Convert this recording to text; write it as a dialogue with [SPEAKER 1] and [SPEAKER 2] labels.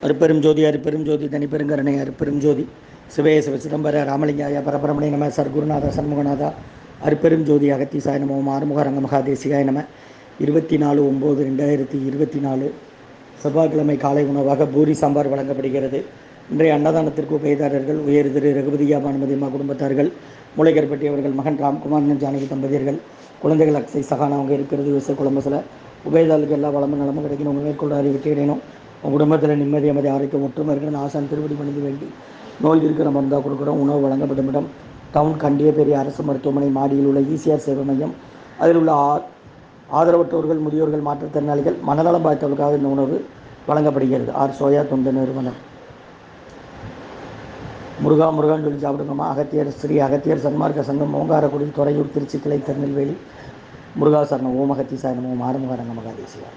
[SPEAKER 1] அருப்பெரும் ஜோதி அருப்பெரும் ஜோதி தனிப்பெருங்கருணை அருப்பெரும் ஜோதி சிவய சிவ சிதம்பர ராமலிங்காய பரபரமணை நம சர்க்குருநாத சண்முகநாதா அருப்பெரும் ஜோதி அகத்தீசாய நமோ ஆறுமுக ரங்க மகாதேசிகாய நம 24/9/2024 செவ்வாய்க்கிழமை காலை உணவாக பூரி சாம்பார் வழங்கப்படுகிறது. இன்றைய அன்னதானத்திற்கு உபயதாரர்கள் உயர் திரு ரகுபதியா பானுமதியம்மா குடும்பத்தார்கள், மூளைக்கற்பட்டியவர்கள் மகன் ராம்குமார் ஜானகி தம்பதியர்கள், குழந்தைகள் அக்ஸை சகானா அவங்க இருக்கிறது விவசாய குழம்புல உபயதாரர்களுக்கு எல்லா வளமும் நலமும் கிடைக்கணும். உங்கள் மேற்கொள்ள அறிவிக்கிறேனும் உங்கள் குடும்பத்தில் நிம்மதி அமைதி ஆரோக்கியம் ஒற்றுமை இருக்கிற ஆசான் திருவடி பணிந்து வேண்டி நோய் இருக்கிற மருந்தாக கொடுக்குறோம். உணவு வழங்கப்படும் இடம் டவுன் கண்டிய பெரிய அரசு மருத்துவமனை மாடியில் உள்ள ஈசிஆர் சேவை மையம். அதில் உள்ள ஆதரவற்றோர்கள், முதியோர்கள், மாற்றுத்திறனாளிகள், மனநலம் பாதித்தவர்களுக்காக இந்த உணவு வழங்கப்படுகிறது. சோயா தொண்டு நிறுவனம். முருகான்னு சொல்லி சாப்பிடுங்கம்மா. அகத்தியர் ஸ்ரீ அகத்தியர் சன்மார்க்க சங்கம், ஓங்காரக்குடி, துறையூர், திருச்சி கிளை, திருநெல்வேலி. முருகா சரணம். ஓம் அகத்தீசாய நமோ ஆறுமுக ரங்க மகாதேசிகாய.